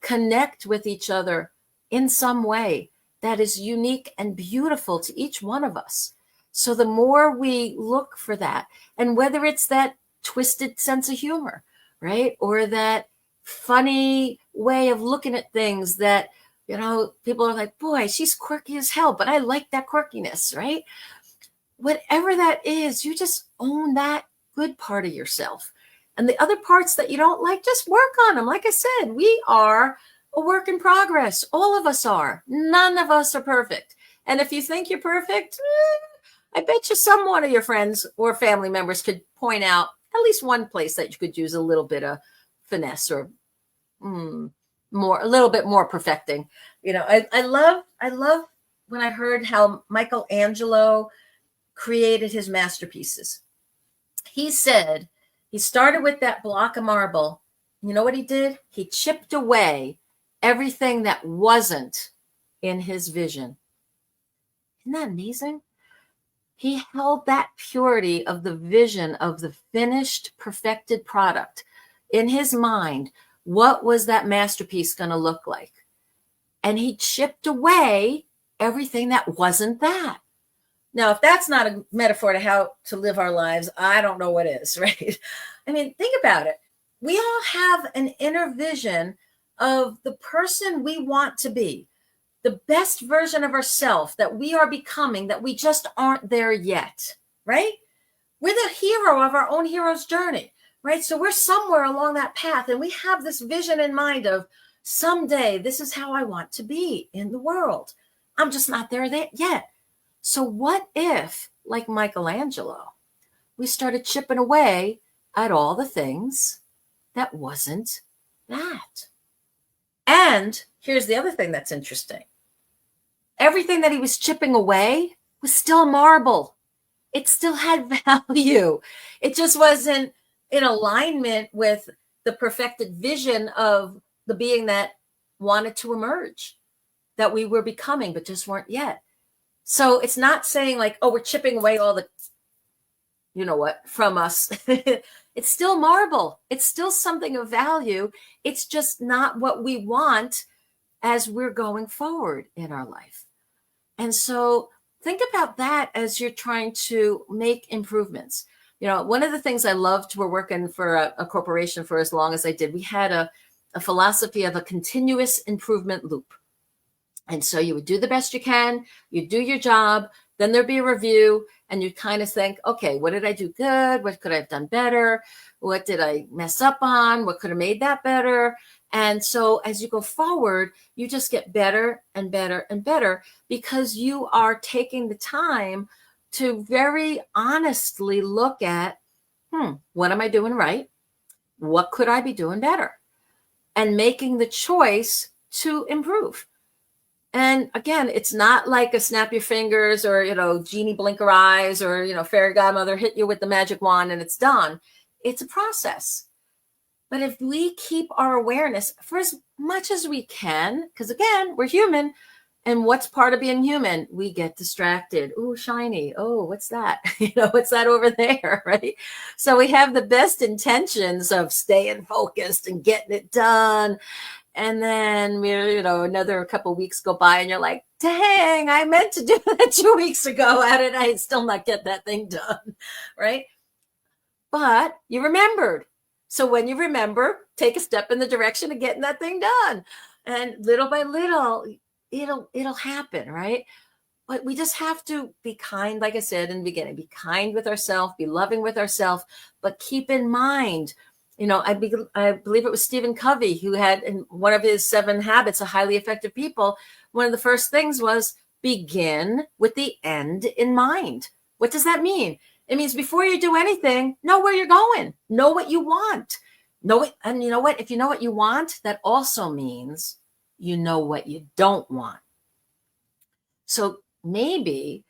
connect with each other in some way that is unique and beautiful to each one of us. So the more we look for that, and whether it's that twisted sense of humor, right? Or that funny way of looking at things that, you know, people are like, boy, she's quirky as hell, but I like that quirkiness, right? Whatever that is, you just own that good part of yourself. And the other parts that you don't like, just work on them. Like I said, we are a work in progress. All of us are. None of us are perfect. And if you think you're perfect, I bet you some one of your friends or family members could point out at least one place that you could use a little bit of finesse or a little bit more perfecting. You know, I love when I heard how Michelangelo created his masterpieces. He said he started with that block of marble. You know what he did? He chipped away everything that wasn't in his vision. Isn't that amazing? He held that purity of the vision of the finished, perfected product in his mind. What was that masterpiece going to look like? And he chipped away everything that wasn't that. Now, if that's not a metaphor to how to live our lives, I don't know what is, right? I mean, think about it. We all have an inner vision of the person we want to be, the best version of ourselves that we are becoming, that we just aren't there yet, right? We're the hero of our own hero's journey, right? So we're somewhere along that path, and we have this vision in mind of someday this is how I want to be in the world. I'm just not there yet. So what if, like Michelangelo, we started chipping away at all the things that wasn't that? And here's the other thing that's interesting. Everything that he was chipping away was still marble. It still had value. It just wasn't in alignment with the perfected vision of the being that wanted to emerge, that we were becoming, but just weren't yet. So it's not saying like, oh, we're chipping away all the, you know what, from us. It's still marble. It's still something of value. It's just not what we want as we're going forward in our life. And so think about that as you're trying to make improvements. You know, one of the things I loved, we're working for a corporation for as long as I did, we had a philosophy of a continuous improvement loop. And so you would do the best you can, you do your job, then there'd be a review, and you kind of think, okay, what did I do good? What could I have done better? What did I mess up on? What could have made that better? And so as you go forward, you just get better and better and better because you are taking the time to very honestly look at, what am I doing right? What could I be doing better? And making the choice to improve. And again, it's not like a snap your fingers or, you know, genie blink her eyes or, you know, fairy godmother hit you with the magic wand and it's done. It's a process. But if we keep our awareness for as much as we can, because again, we're human. And what's part of being human? We get distracted. Oh, shiny. Oh, what's that? You know, what's that over there? Right. So we have the best intentions of staying focused and getting it done. And then we're, you know, another couple of weeks go by and you're like, dang, I meant to do that 2 weeks ago. How did I still not get that thing done? Right. But you remembered. So when you remember, take a step in the direction of getting that thing done. And little by little, it'll happen. Right. But we just have to be kind. Like I said in the beginning, be kind with ourselves, be loving with ourselves, but keep in mind, you know, I believe it was Stephen Covey who had in one of his 7 habits of highly effective people. One of the first things was begin with the end in mind. What does that mean? It means before you do anything, know where you're going, know what you want, know it. And you know what? If you know what you want, that also means you know what you don't want. So maybe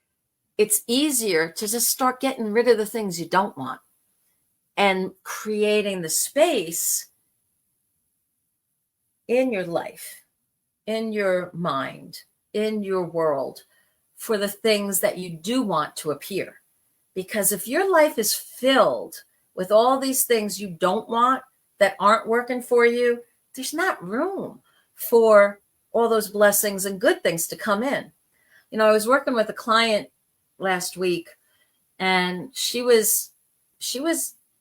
it's easier to just start getting rid of the things you don't want and creating the space in your life, in your mind, in your world for the things that you do want to appear. Because if your life is filled with all these things you don't want that aren't working for you, there's not room for all those blessings and good things to come in. You know, I was working with a client last week, and she was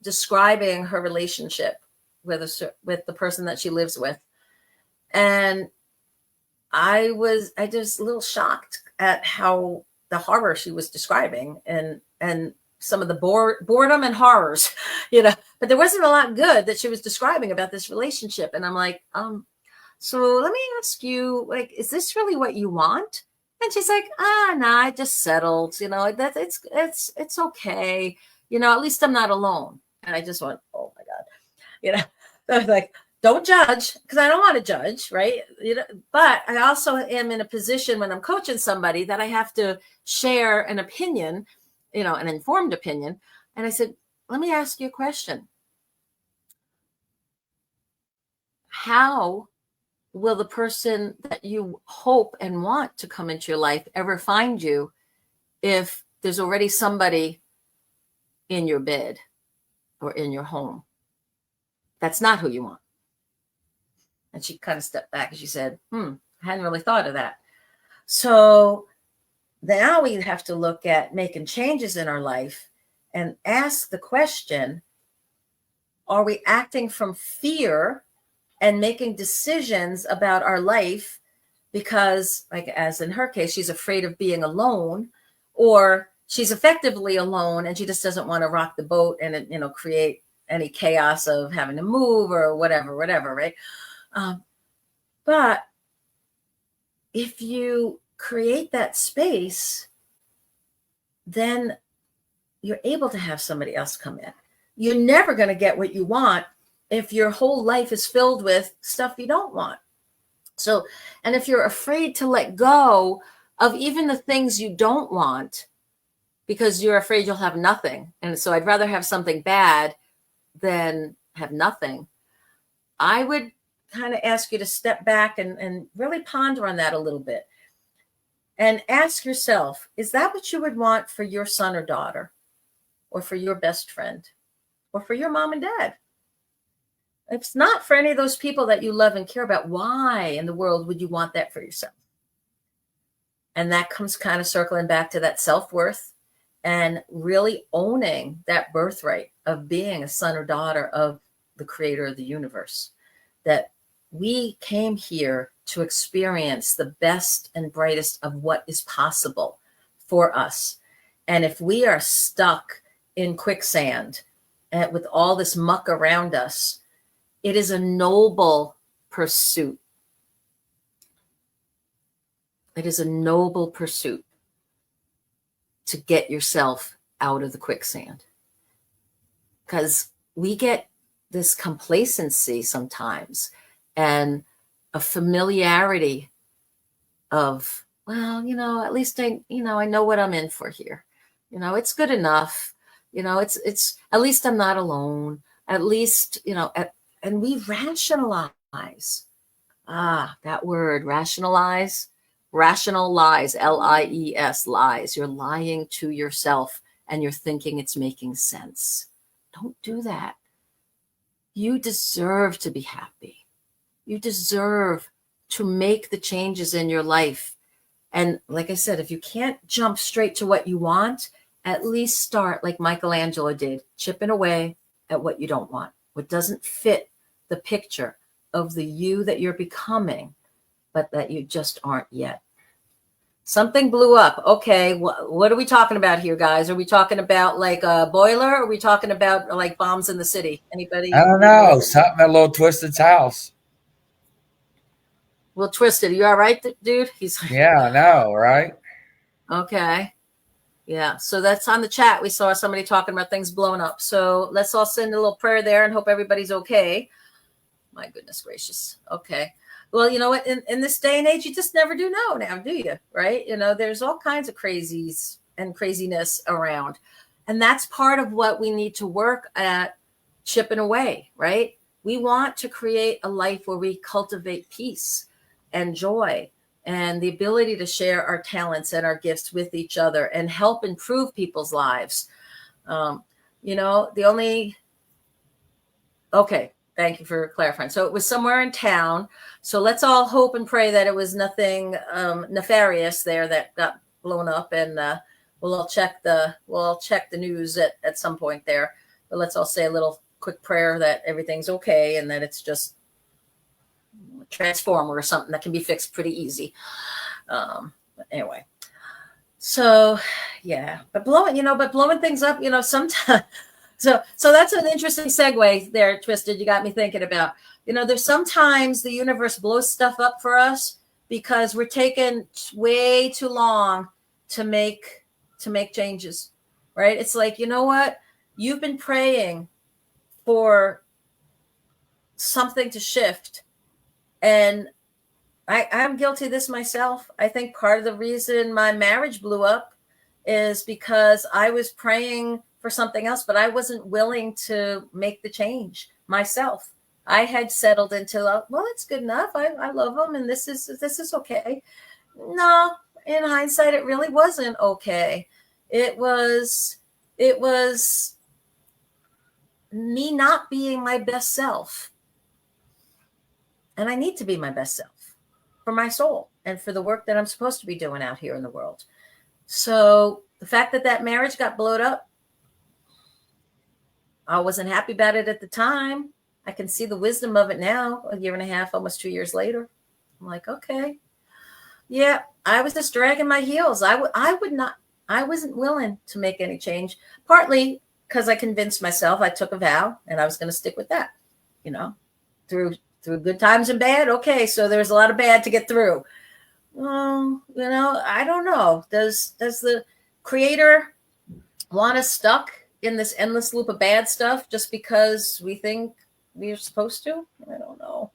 describing her relationship with the person that she lives with. And I just a little shocked at how the horror she was describing and some of the boredom and horrors, you know, but there wasn't a lot good that she was describing about this relationship. And I'm like, so let me ask you, like, is this really what you want? And she's like, no, I just settled, you know, that it's okay. You know, at least I'm not alone. And I just went, oh my God, you know, I was like, don't judge, because I don't want to judge, right? You know, but I also am in a position when I'm coaching somebody that I have to share an opinion, you know, an informed opinion. And I said, let me ask you a question. How will the person that you hope and want to come into your life ever find you if there's already somebody in your bed or in your home? That's not who you want. And she kind of stepped back and she said, I hadn't really thought of that. So now we have to look at making changes in our life and ask the question, are we acting from fear and making decisions about our life because, like, as in her case, she's afraid of being alone, or she's effectively alone and she just doesn't want to rock the boat and, you know, create any chaos of having to move or whatever, right? But if you create that space, then you're able to have somebody else come in. You're never going to get what you want if your whole life is filled with stuff you don't want. So, and if you're afraid to let go of even the things you don't want because you're afraid you'll have nothing, and so I'd rather have something bad than have nothing, I would kind of ask you to step back and really ponder on that a little bit and ask yourself, is that what you would want for your son or daughter, or for your best friend, or for your mom and dad? If it's not for any of those people that you love and care about, why in the world would you want that for yourself? And that comes kind of circling back to that self-worth and really owning that birthright of being a son or daughter of the creator of the universe, that we came here to experience the best and brightest of what is possible for us. And if we are stuck in quicksand and with all this muck around us, it is a noble pursuit. It is a noble pursuit to get yourself out of the quicksand. Because we get this complacency sometimes and a familiarity of, well, you know, at least I know what I'm in for here. You know, it's good enough. You know, it's at least I'm not alone. At least, you know, and we rationalize. That word, rationalize, rational lies, L-I-E-S, lies. You're lying to yourself and you're thinking it's making sense. Don't do that. You deserve to be happy. You deserve to make the changes in your life. And like I said, if you can't jump straight to what you want, at least start like Michelangelo did, chipping away at what you don't want, what doesn't fit the picture of the you that you're becoming, but that you just aren't yet. Something blew up. Okay, what are we talking about here, guys? Are we talking about like a boiler? Or are we talking about like bombs in the city? Anybody? I don't know. Something a little Twisted's house. Well, Twisted, you all right, dude? Yeah, I know, right? Okay. Yeah, so that's on the chat. We saw somebody talking about things blowing up. So let's all send a little prayer there and hope everybody's okay. My goodness gracious. Okay. Well, you know what? In this day and age, you just never do know now, do you? Right? You know, there's all kinds of crazies and craziness around. And that's part of what we need to work at chipping away, right? We want to create a life where we cultivate peace and joy and the ability to share our talents and our gifts with each other and help improve people's lives. You know, the only Okay. Thank you for clarifying. So it was somewhere in town. So let's all hope and pray that it was nothing nefarious there that got blown up, and we'll all check the news at some point there. But let's all say a little quick prayer that everything's okay and that it's just a transformer or something that can be fixed pretty easy. But anyway, so yeah, but blowing things up, sometimes. So that's an interesting segue there, Twisted. You got me thinking about, there's sometimes the universe blows stuff up for us because we're taking way too long to make changes, right? It's like, you know what? You've been praying for something to shift. And I'm guilty of this myself. I think part of the reason my marriage blew up is because I was praying for something else, but I wasn't willing to make the change myself. I had settled into, well, it's good enough. I love him, and this is okay. No, in hindsight, it really wasn't okay. It was me not being my best self. And I need to be my best self for my soul and for the work that I'm supposed to be doing out here in the world. So the fact that marriage got blown up, I wasn't happy about it at the time. I can see the wisdom of it now, a year and a half, almost 2 years later. I'm like, okay. Yeah, I was just dragging my heels. I wasn't willing to make any change, partly because I convinced myself. I took a vow and I was going to stick with that, through good times and bad. Okay, so there's a lot of bad to get through. I don't know. Does the Creator want us stuck in this endless loop of bad stuff just because we think we're supposed to? I don't know.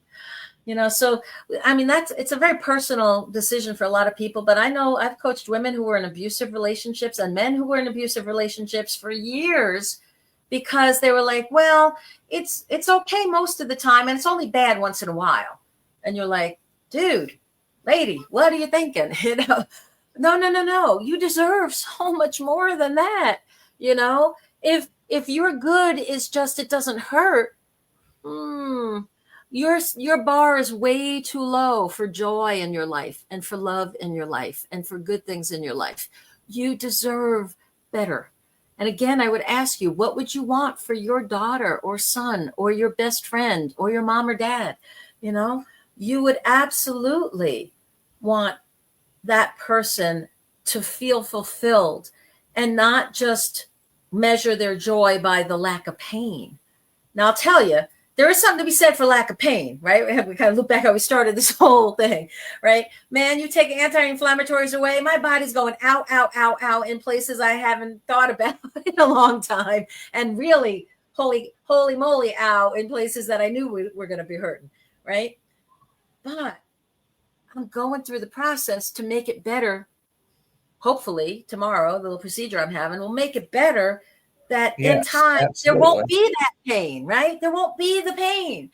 So I mean, it's a very personal decision for a lot of people, but I know I've coached women who were in abusive relationships and men who were in abusive relationships for years because they were like, well, it's okay most of the time and it's only bad once in a while. And you're like, dude, lady, what are you thinking? No. You deserve so much more than that. If your good is just it doesn't hurt, your bar is way too low for joy in your life and for love in your life and for good things in your life. You deserve better. And again, I would ask you, what would you want for your daughter or son or your best friend or your mom or dad? You would absolutely want that person to feel fulfilled and not just measure their joy by the lack of pain. Now, I'll tell you, there is something to be said for lack of pain, right? We kind of look back how we started this whole thing, right? Man, you take anti-inflammatories away, my body's going ow, ow, ow, ow in places I haven't thought about in a long time. And really, holy moly, ow, in places that I knew we were going to be hurting, right? But I'm going through the process to make it better. Hopefully tomorrow, the little procedure I'm having will make it better, that in time absolutely. There won't be that pain, right? There won't be the pain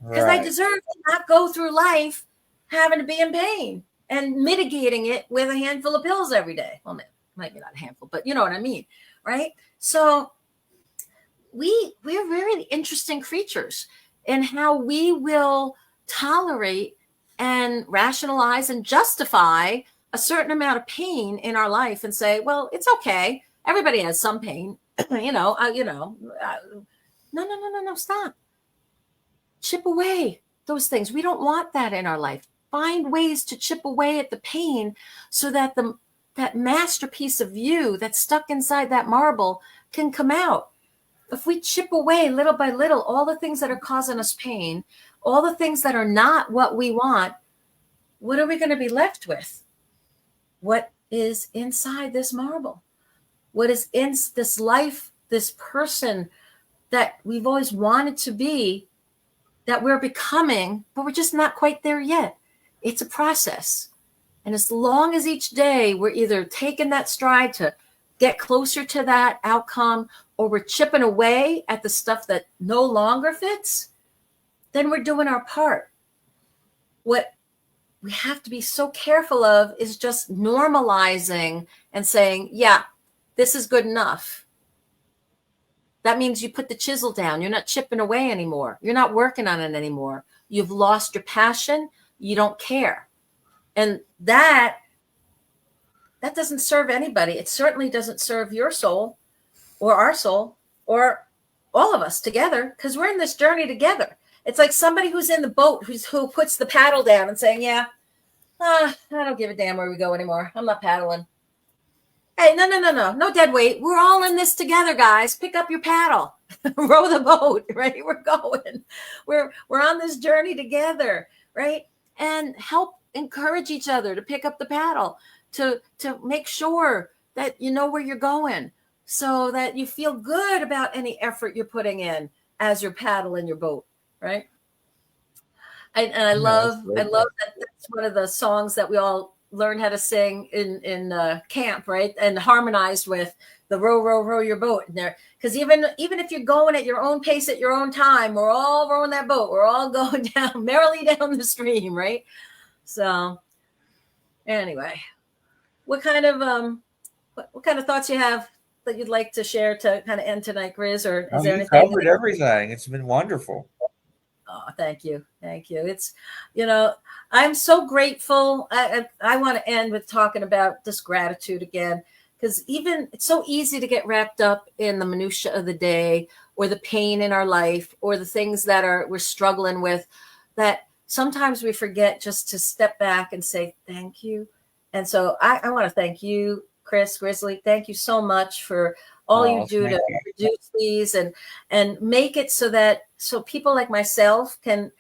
because I deserve to not go through life having to be in pain and mitigating it with a handful of pills every day. Well, maybe not a handful, but you know what I mean, right? So we're very interesting creatures in how we will tolerate and rationalize and justify a certain amount of pain in our life and say, well, it's okay. Everybody has some pain, No, stop. Chip away those things. We don't want that in our life. Find ways to chip away at the pain so that that masterpiece of you that's stuck inside that marble can come out. If we chip away little by little, all the things that are causing us pain, all the things that are not what we want, what are we going to be left with? What is inside this marble? What is in this life, this person that we've always wanted to be, that we're becoming, but we're just not quite there yet. It's a process. And as long as each day we're either taking that stride to get closer to that outcome or we're chipping away at the stuff that no longer fits, then we're doing our part. What we have to be so careful of is just normalizing and saying, yeah, this is good enough. that means you put the chisel down. You're not chipping away anymore. You're not working on it anymore. You've lost your passion. You don't care. And that doesn't serve anybody. It certainly doesn't serve your soul or our soul or all of us together, because we're in this journey together. It's like somebody who's in the boat who puts the paddle down and saying, yeah, I don't give a damn where we go anymore. I'm not paddling. Hey, no dead weight. We're all in this together, guys. Pick up your paddle, row the boat, right? We're going. We're on this journey together, right? And help encourage each other to pick up the paddle, to make sure that you know where you're going, so that you feel good about any effort you're putting in as you're paddling your boat, right? I love that that's one of the songs that we all learned how to sing in camp, right? And harmonized with the row your boat in there. Because even if you're going at your own pace at your own time, we're all rowing that boat. We're all going down merrily down the stream, right? So anyway, what kind of thoughts you have that you'd like to share to kind of end tonight, Grizz? Or is there anything? Covered everything. It's been wonderful. Oh, thank you. It's, I'm so grateful. I want to end with talking about this gratitude again, because even it's so easy to get wrapped up in the minutia of the day, or the pain in our life, or the things that we're struggling with, that sometimes we forget just to step back and say thank you. And so I want to thank you, Chris Grizzly. Thank you so much for all you do to produce these and make it so people like myself can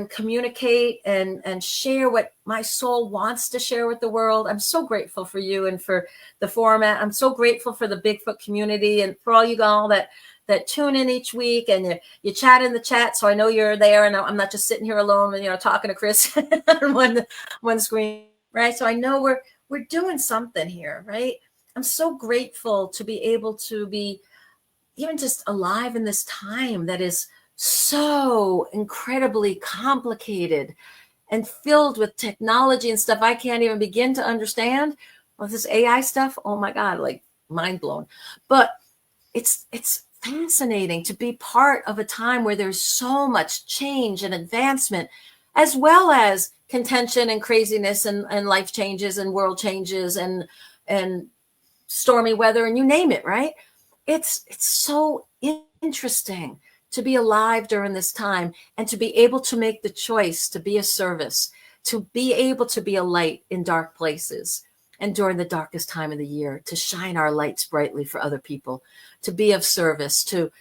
communicate and share what my soul wants to share with the world. I'm so grateful for you and for the format. I'm so grateful for the Bigfoot community and for all you all that tune in each week and you chat in the chat. So I know you're there and I'm not just sitting here alone, talking to Chris on one screen, right? So I know we're doing something here, right? I'm so grateful to be able to be even just alive in this time that is so incredibly complicated and filled with technology and stuff I can't even begin to understand. Well, this AI stuff, oh my God, like mind blown. But it's fascinating to be part of a time where there's so much change and advancement, as well as contention and craziness and life changes and world changes and stormy weather and you name it, right? It's so interesting to be alive during this time and to be able to make the choice to be a service, to be able to be a light in dark places and during the darkest time of the year, to shine our lights brightly for other people, to be of service, to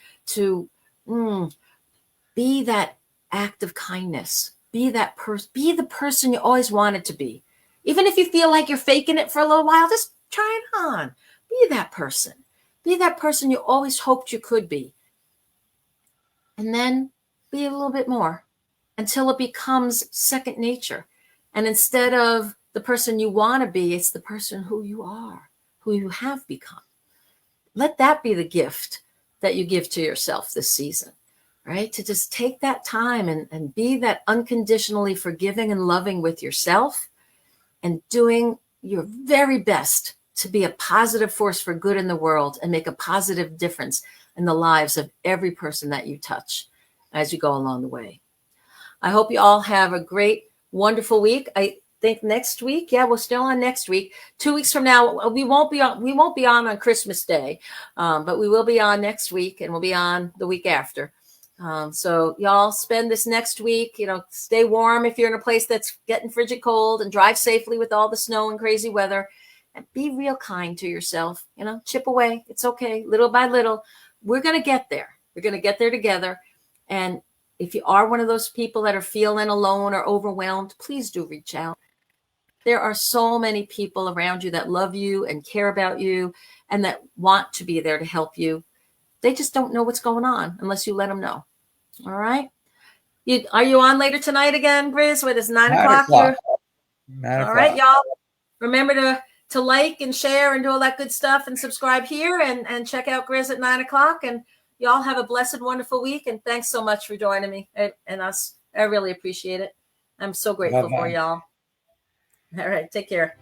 be that act of kindness, be the person you always wanted to be. Even if you feel like you're faking it for a little while, just try it on. Be that person. Be that person you always hoped you could be. And then be a little bit more until it becomes second nature. And instead of the person you want to be, it's the person who you are, who you have become. Let that be the gift that you give to yourself this season, right? To just take that time and be that unconditionally forgiving and loving with yourself and doing your very best to be a positive force for good in the world and make a positive difference in the lives of every person that you touch as you go along the way. I hope you all have a great, wonderful week. I think next week, we're still on next week. 2 weeks from now, we won't be on Christmas Day, but we will be on next week, and we'll be on the week after. So y'all spend this next week, stay warm if you're in a place that's getting frigid cold, and drive safely with all the snow and crazy weather. And be real kind to yourself, chip away. It's okay. Little by little, we're going to get there. We're going to get there together. And if you are one of those people that are feeling alone or overwhelmed, please do reach out. There are so many people around you that love you and care about you and that want to be there to help you. They just don't know what's going on unless you let them know. All right. Are you on later tonight again, Grizz? What is 9 o'clock? 9 o'clock. All right, y'all. Remember to like and share and do all that good stuff and subscribe here and check out Grizz at 9 o'clock. And y'all have a blessed, wonderful week. And thanks so much for joining me and us. I really appreciate it. I'm so grateful for y'all. All right. Take care.